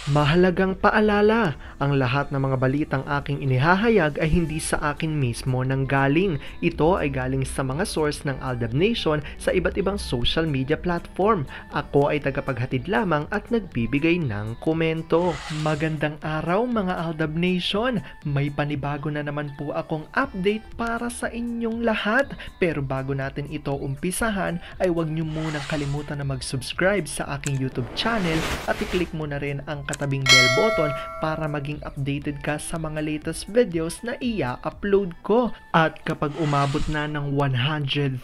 Mahalagang paalala, ang lahat ng mga balitang aking inihahayag ay hindi sa akin mismo nanggaling. Ito ay galing sa mga source ng Aldab Nation sa iba't ibang social media platform. Ako ay tagapaghatid lamang at nagbibigay ng komento. Magandang araw mga Aldab Nation! May panibago na naman po akong update para sa inyong lahat. Pero bago natin ito umpisahan ay huwag niyo munang kalimutan na mag-subscribe sa aking YouTube channel at i-click mo na rin ang katabing bell button para maging updated ka sa mga latest videos na i-upload ko. At kapag umabot na ng 100,000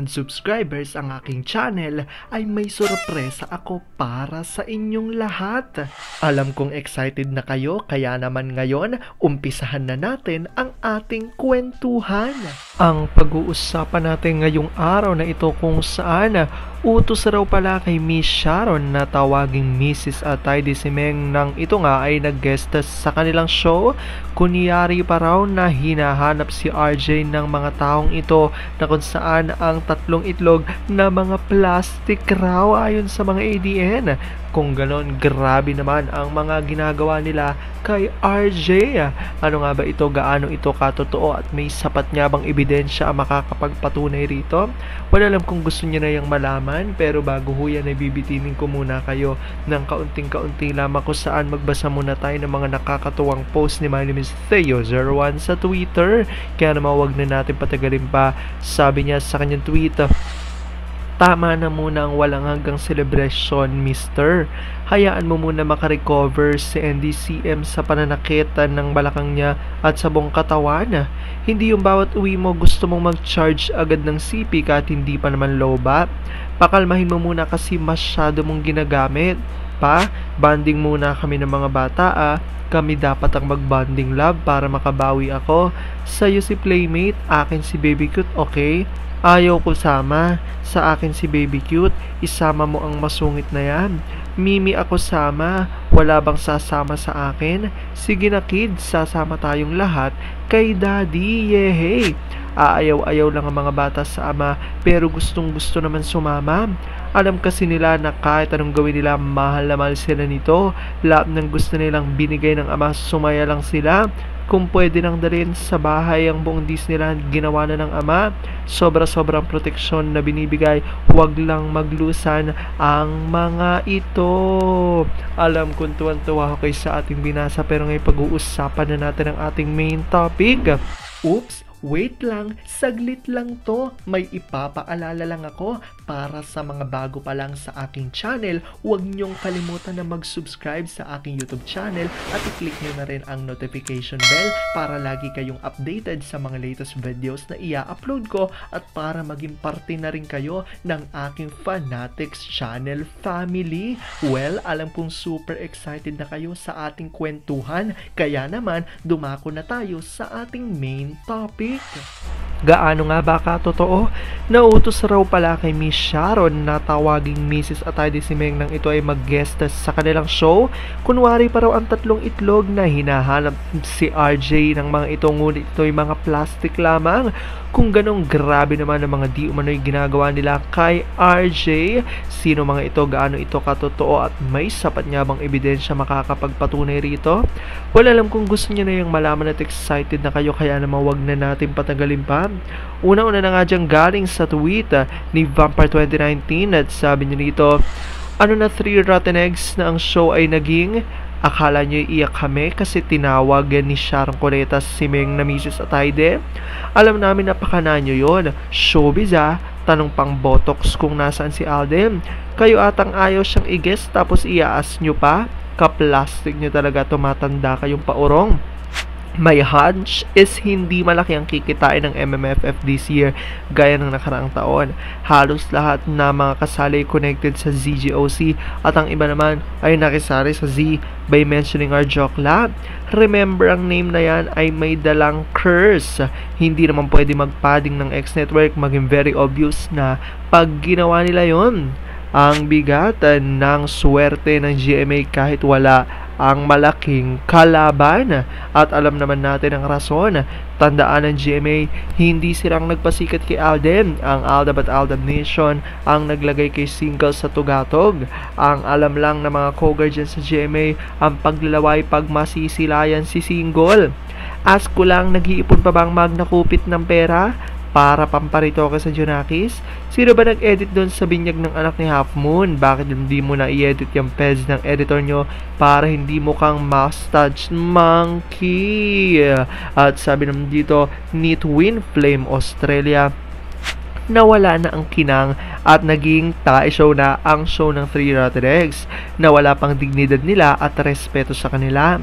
subscribers ang aking channel, ay may sorpresa ako para sa inyong lahat. Alam kong excited na kayo, kaya naman ngayon, umpisahan na natin ang ating kwentuhan. Ang pag-uusapan natin ngayong araw na ito kung saan utos raw pala kay Miss Sharon na tawaging Mrs. Atay Simeng nang ito nga ay nag-guest sa kanilang show. Kunyari pa raw na hinahanap si RJ ng mga taong ito na kung saan ang tatlong itlog na mga plastic raw ayon sa mga ADN. Kung ganon, grabe naman ang mga ginagawa nila kay RJ. Ano nga ba ito? Gaano ito katotoo? At may sapat nga bang ebidensya ang makakapagpatunay rito? Wala alam kung gusto niya na yung malaman, pero bago ho yan ay bibitinin ko muna kayo ng kaunting-kaunti lamang kung saan magbasa muna tayo ng mga nakakatuwang post ni My name is Theo01 sa Twitter. Kaya naman wag na natin patagalin pa. Sabi niya sa kanyang tweet, "Tama na muna ang walang hanggang celebration, mister. Hayaan mo muna makarecover si NDCM sa pananakit ng balakang niya at sa buong katawan. Hindi yung bawat uwi mo gusto mong mag-charge agad ng CP kahit hindi pa naman lobat. Pakalmahin mo muna kasi masyado mong ginagamit. Pa, banding muna kami ng mga bata Kami dapat ang mag-bonding love para makabawi ako. Sa'yo si Playmate, akin si Baby Cute, okay? Ayaw ko sama. Sa akin si Baby Cute, isama mo ang masungit na yan. Mimi ako sama, wala bang sasama sa akin? Sige na kids, sasama tayong lahat kay Daddy, yehey! Aayaw-ayaw lang ang mga bata sa ama pero gustong gusto naman sumama. Alam kasi nila na kahit anong gawin nila, mahal na mahal sila nito. Lahat ng gusto nilang binigay ng ama, sumaya lang sila. Kung pwede nang dalhin sa bahay ang buong Disneyland, ginawa na ng ama. Sobra-sobrang proteksyon na binibigay, huwag lang maglusan ang mga ito." Alam kong tuwan-tuwa ako kayo sa ating binasa, pero ngayon pag-uusapan na natin ang ating main topic. Oops! Wait lang, saglit lang to. May ipapaalala lang ako para sa mga bago pa lang sa aking channel. Huwag niyong kalimutan na mag-subscribe sa aking YouTube channel at i-click niyo na rin ang notification bell para lagi kayong updated sa mga latest videos na i-upload ko at para maging parte na rin kayo ng aking Fanatics channel family. Well, alam kong super excited na kayo sa ating kwentuhan, kaya naman dumako na tayo sa ating main topic. Gaano nga ba katotoo? Nautos raw pala kay Miss Sharon na tawaging Mrs. Atay Simeng nang ito ay mag-guest sa kanilang show. Kunwari pa raw ang tatlong itlog na hinahanap si RJ ng mga ito, ngunit ito ay mga plastic lamang. Kung ganong, grabe naman ang mga di umano'y ginagawa nila kay RJ. Sino mga ito, gaano ito katotoo, at may sapat nga bang ebidensya makakapagpatunay rito? Wala alam kung gusto niyo na yung malaman at excited na kayo, kaya naman wag na natin patagalin pa. Una-una na nga dyan galing sa tweet ni Vampire 2019 at sabi niya nito, "Ano na 3 rotten eggs na ang show ay naging? Akala nyo iyak kami kasi tinawag ni Sharon Cuneta Simeng na Mrs. Atayde? Alam namin napakana nyo yun. Showbiz Tanong pang botox kung nasaan si Alden. Kayo atang ayaw siyang i-guess tapos iaas nyo pa? Ka-plastic nyo talaga, tumatanda kayong paurong. My hunch is hindi malaki ang kikitain ng MMFF this year gaya ng nakaraang taon. Halos lahat na mga kasali connected sa ZGOC at ang iba naman ay nakisari sa Z by mentioning our joke lab. Remember, ang name na yan ay may dalang curse. Hindi naman pwede magpadding ng X-Network, maging very obvious na pag ginawa nila yon. Ang bigat ng swerte ng GMA kahit wala ang malaking kalaban. At alam naman natin ang rason. Tandaan ng GMA, hindi silang nagpasikat kay Aldab. Ang Aldab at Aldab Nation ang naglagay kay Single sa tugatog. Ang alam lang ng mga cogar dyan sa GMA, ang paglalaway pag masisilayan si Single. Ask ko lang, nag-iipon pa bang Magna Kupit ng pera para pamparitoke sa Junakis? Sino ba nag-edit doon sa binyag ng anak ni Half Moon? Bakit hindi mo na i-edit yung peds ng editor nyo para hindi mo kang mustache monkey? At sabi naman dito, Nitwin Flame Australia, nawala na ang kinang at naging tae show na ang show ng 3 Rotten Eggs. Nawala pang dignidad nila at respeto sa kanila.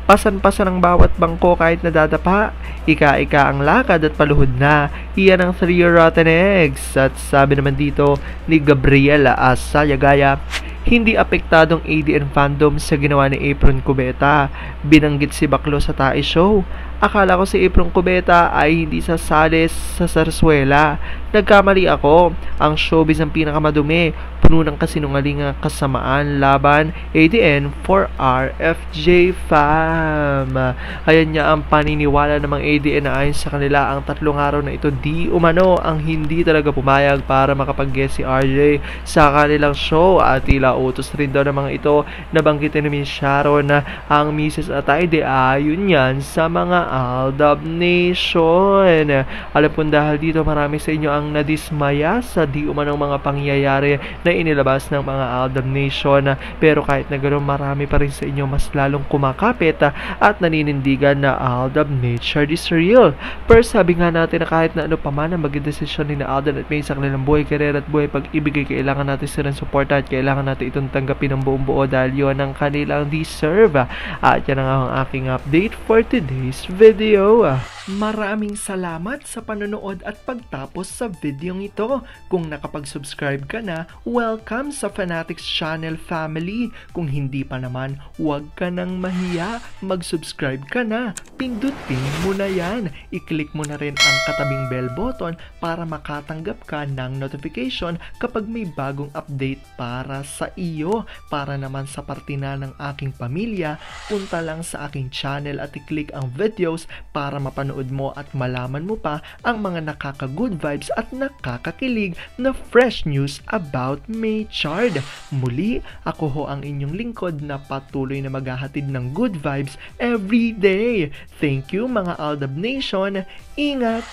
Pasan-pasan ang bawat bangko kahit nadadapa. Ika-ika ang lakad at paluhod na. Iyan ang 3 Rotten Eggs. At sabi naman dito ni Gabriela Asayagaya, hindi apektadong ADN fandom sa ginawa ni Apron Cubeta. Binanggit si Baklo sa tae show. Akala ko si Apron Cubeta ay hindi sasali sa Sarsuela. Nagkamali ako. Ang showbiz ang pinakamadumi. Puno ng kasinungalingang kasamaan laban ADN for RFJ fam. Ayan niya ang paniniwala ng mga ADN na ayon sa kanila ang 3 araw na ito di umano ang hindi talaga pumayag para makapag-guest si RJ sa kanilang show at tila utos rin daw ng mga ito na banggitin ni Miss Sharon na ang Mrs. Atayde ayon yan sa mga Aldab Nation. Alam po dahil dito marami sa inyo ang nadismaya sa di umanong mga pangyayari na inilabas ng mga Aldab Nation, pero kahit na ganoon marami pa rin sa inyo mas lalong kumakapit at naninindigan na Aldab nature is real. Pero sabi nga natin na kahit na ano pa man ang maging desisyon ni Aldab at May sa kanilang buhay, karera at buhay pag-ibig, kailangan natin silang suporta at kailangan natin itong tanggapin ng buong buo dahil yun ang kanilang deserve. At yan ang aking update for today's video. Maraming salamat sa panonood at pagtapos sa videong ito. Kung nakapag-subscribe ka na, welcome sa Fanatics Channel family. Kung hindi pa naman, huwag ka nang mahiya. Mag-subscribe ka na. Pindutin mo na yan. I-click mo na rin ang katabing bell button para makatanggap ka ng notification kapag may bagong update para sa iyo. Para naman sa parte na ng aking pamilya, punta lang sa aking channel at i-click ang videos para mapanood mo at malaman mo pa ang mga nakaka-good vibes at nakakakilig na fresh news about Maychard. Muli, ako ho ang inyong lingkod na patuloy na maghahatid ng good vibes every day. Thank you mga Aldab Nation. Ingat!